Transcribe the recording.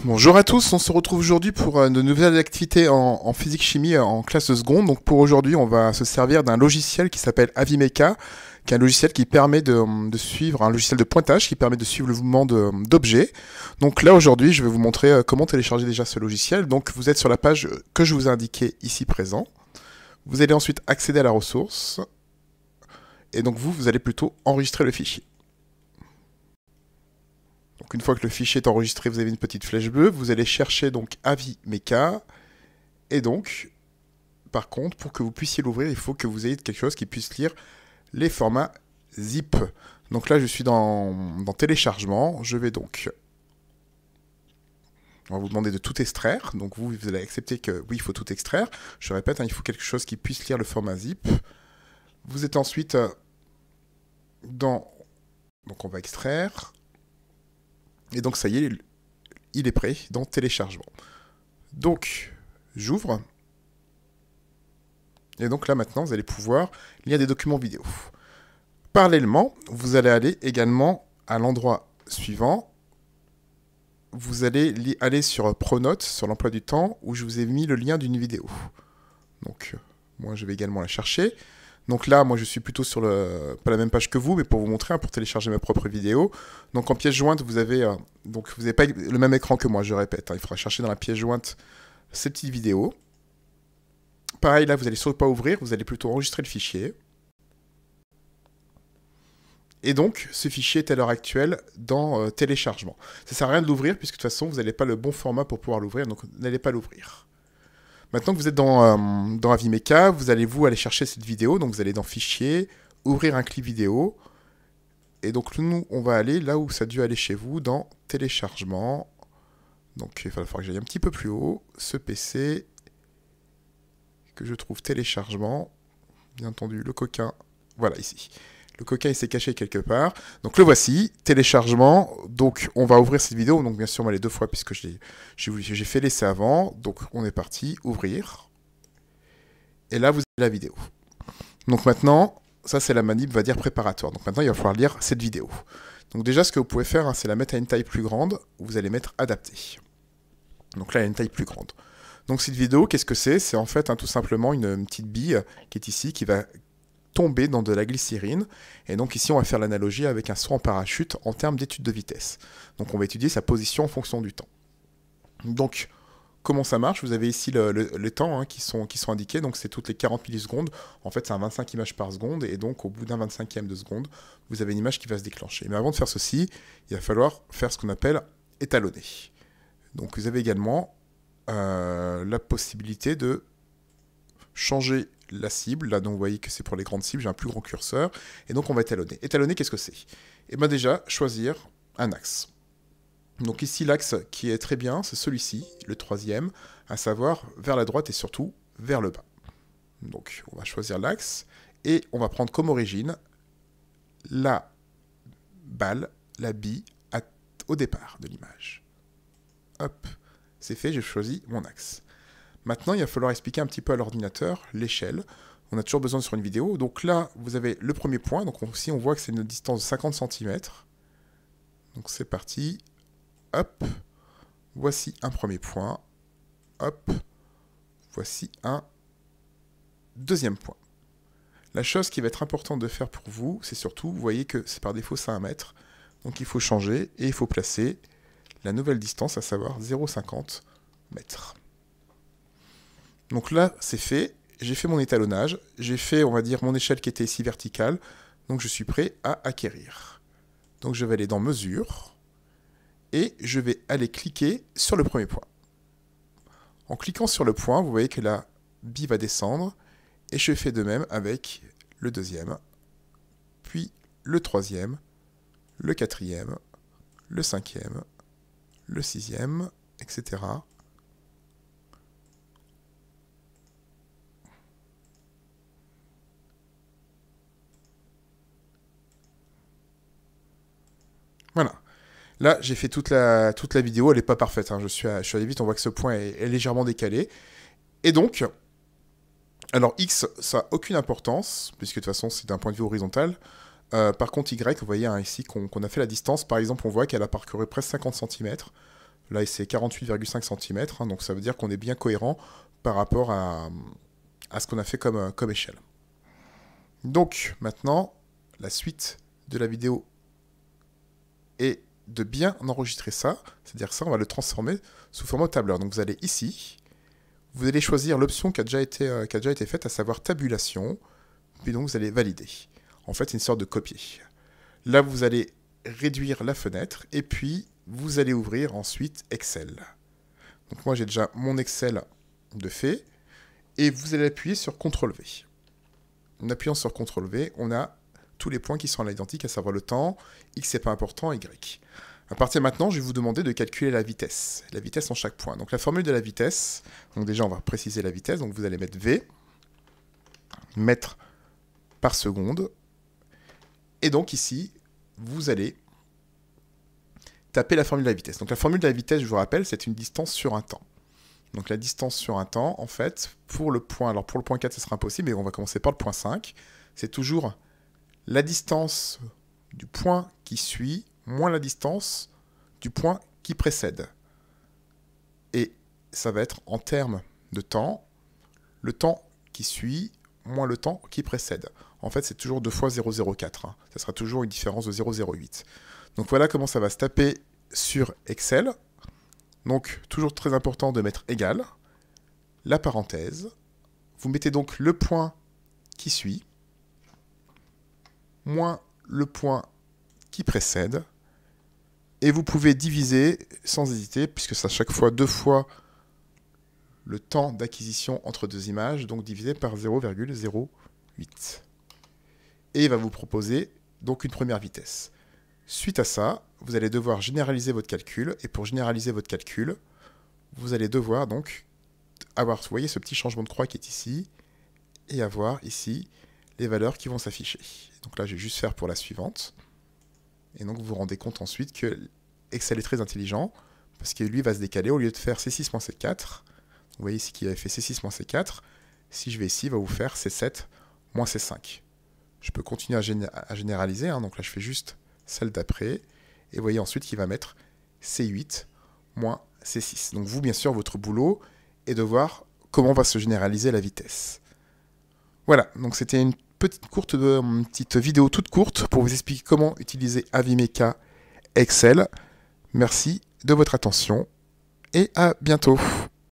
Bonjour à tous, on se retrouve aujourd'hui pour de nouvelles activités en physique-chimie en classe de seconde. Donc pour aujourd'hui, on va se servir d'un logiciel qui s'appelle AviMeca, qui est un logiciel qui permet de suivre, un logiciel de pointage qui permet de suivre le mouvement d'objets. Donc là aujourd'hui, je vais vous montrer comment télécharger déjà ce logiciel. Donc vous êtes sur la page que je vous ai indiquée ici présent. Vous allez ensuite accéder à la ressource. Et donc vous allez plutôt enregistrer le fichier. Donc une fois que le fichier est enregistré, vous avez une petite flèche bleue. Vous allez chercher donc AviMeca. Et donc, par contre, pour que vous puissiez l'ouvrir, il faut que vous ayez quelque chose qui puisse lire les formats zip. Donc là, je suis dans téléchargement. Je vais donc... On va vous demander de tout extraire. Donc vous allez accepter que oui, il faut tout extraire. Je répète, il faut quelque chose qui puisse lire le format zip. Vous êtes ensuite dans... Donc on va extraire. Et donc ça y est, il est prêt dans téléchargement. Donc, j'ouvre. Et donc là maintenant, vous allez pouvoir lire des documents vidéo. Parallèlement, vous allez aller également à l'endroit suivant. Vous allez aller sur Pronote, sur l'emploi du temps, où je vous ai mis le lien d'une vidéo. Donc, moi je vais également la chercher. Donc là, moi je suis plutôt sur pas la même page que vous, mais pour vous montrer, pour télécharger mes propres vidéos. Donc en pièce jointe, vous avez pas le même écran que moi, je répète. Il faudra chercher dans la pièce jointe ces petites vidéos. Pareil, là, vous allez surtout pas ouvrir, vous allez plutôt enregistrer le fichier. Et donc, ce fichier est à l'heure actuelle dans téléchargement. Ça ne sert à rien de l'ouvrir, puisque de toute façon, vous n'avez pas le bon format pour pouvoir l'ouvrir, donc n'allez pas l'ouvrir. Maintenant que vous êtes dans AviMeca, vous allez aller chercher cette vidéo. Donc vous allez dans Fichier, Ouvrir un clip vidéo. Et donc nous, on va aller là où ça a dû aller chez vous, dans Téléchargement. Donc il va falloir que j'aille un petit peu plus haut. Ce PC, que je trouve Téléchargement. Bien entendu, le coquin. Voilà, ici. Le coquin, il s'est caché quelque part. Donc le voici, téléchargement. Donc on va ouvrir cette vidéo. Donc bien sûr, on va aller deux fois puisque j'ai fait l'essai avant. Donc on est parti, ouvrir. Et là, vous avez la vidéo. Donc maintenant, ça c'est la manip, on va dire préparatoire. Donc maintenant, il va falloir lire cette vidéo. Donc déjà, ce que vous pouvez faire, c'est la mettre à une taille plus grande. Vous allez mettre adapter. Donc là, il y a une taille plus grande. Donc cette vidéo, qu'est-ce que c'est? C'est en fait tout simplement une petite bille qui est ici, qui va tomber dans de la glycérine. Et donc ici, on va faire l'analogie avec un saut en parachute en termes d'étude de vitesse. Donc on va étudier sa position en fonction du temps. Donc, comment ça marche? Vous avez ici les temps qui sont indiqués. Donc c'est toutes les 40 millisecondes. En fait, c'est un 25 images par seconde. Et donc, au bout d'un 25e de seconde, vous avez une image qui va se déclencher. Mais avant de faire ceci, il va falloir faire ce qu'on appelle étalonner. Donc vous avez également la possibilité de changer la cible. Là, donc, vous voyez que c'est pour les grandes cibles, j'ai un plus grand curseur. Et donc, on va étalonner. Étalonner, qu'est-ce que c'est? Et bien déjà, choisir un axe. Donc ici, l'axe qui est très bien, c'est celui-ci, le troisième, à savoir vers la droite et surtout vers le bas. Donc, on va choisir l'axe et on va prendre comme origine la balle, la bille, au départ de l'image. Hop, c'est fait, j'ai choisi mon axe. Maintenant, il va falloir expliquer un petit peu à l'ordinateur l'échelle. On a toujours besoin sur une vidéo. Donc là, vous avez le premier point. Donc ici, on voit que c'est une distance de 50 cm. Donc c'est parti. Hop. Voici un premier point. Hop. Voici un deuxième point. La chose qui va être importante de faire pour vous, c'est surtout, vous voyez que c'est par défaut, c'est 1 mètre. Donc il faut changer et il faut placer la nouvelle distance, à savoir 0,50 mètres. Donc là, c'est fait. J'ai fait mon étalonnage. J'ai fait, on va dire, mon échelle qui était ici verticale. Donc je suis prêt à acquérir. Donc je vais aller dans Mesure. Et je vais aller cliquer sur le premier point. En cliquant sur le point, vous voyez que la bille va descendre. Et je fais de même avec le deuxième. Puis le troisième. Le quatrième. Le cinquième. Le sixième. Etc. Voilà. Là, j'ai fait toute la vidéo, elle n'est pas parfaite. Je suis allé vite, on voit que ce point est légèrement décalé. Et donc, alors X, ça n'a aucune importance, puisque de toute façon, c'est d'un point de vue horizontal. Par contre, Y, vous voyez ici qu'on a fait la distance. Par exemple, on voit qu'elle a parcouru presque 50 cm. Là, c'est 48,5 cm, hein, donc ça veut dire qu'on est bien cohérent par rapport à ce qu'on a fait comme échelle. Donc, maintenant, la suite de la vidéo est de bien enregistrer ça, c'est-à-dire ça, on va le transformer sous format tableur. Donc, vous allez ici, vous allez choisir l'option qui a déjà été faite, à savoir tabulation, puis donc vous allez valider. En fait, c'est une sorte de copier. Là, vous allez réduire la fenêtre, et puis vous allez ouvrir ensuite Excel. Donc moi, j'ai déjà mon Excel de fait, et vous allez appuyer sur CTRL-V. En appuyant sur CTRL-V, on a tous les points qui sont à l'identique, à savoir le temps, X n'est pas important, Y. À partir de maintenant, je vais vous demander de calculer la vitesse en chaque point. Donc la formule de la vitesse, donc déjà on va préciser la vitesse, donc vous allez mettre V, mètres par seconde, et donc ici, vous allez taper la formule de la vitesse. Donc la formule de la vitesse, je vous rappelle, c'est une distance sur un temps. Donc la distance sur un temps, en fait, pour le point, alors pour le point 4, ce sera impossible, mais on va commencer par le point 5, c'est toujours la distance du point qui suit moins la distance du point qui précède. Et ça va être en termes de temps, le temps qui suit moins le temps qui précède. En fait, c'est toujours 2 fois 0,04. Hein. Ça sera toujours une différence de 0,08. Donc voilà comment ça va se taper sur Excel. Donc, toujours très important de mettre égal, la parenthèse. Vous mettez donc le point qui suit, moins le point qui précède, et vous pouvez diviser sans hésiter, puisque c'est à chaque fois 2 fois le temps d'acquisition entre deux images, donc divisé par 0,08. Et il va vous proposer donc une première vitesse. Suite à ça, vous allez devoir généraliser votre calcul, et pour généraliser votre calcul, vous allez devoir donc avoir, vous voyez ce petit changement de croix qui est ici, et avoir ici les valeurs qui vont s'afficher. Donc là, je vais juste faire pour la suivante. Et donc, vous vous rendez compte ensuite que Excel est très intelligent, parce que lui va se décaler, au lieu de faire C6 moins C4, vous voyez ici qu'il avait fait C6 moins C4, si je vais ici, il va vous faire C7 moins C5. Je peux continuer à généraliser, hein, donc là je fais juste celle d'après, et vous voyez ensuite qu'il va mettre C8 moins C6. Donc vous, bien sûr, votre boulot est de voir comment va se généraliser la vitesse. Voilà, donc c'était une petite vidéo toute courte pour vous expliquer comment utiliser Avimeca Excel. Merci de votre attention et à bientôt.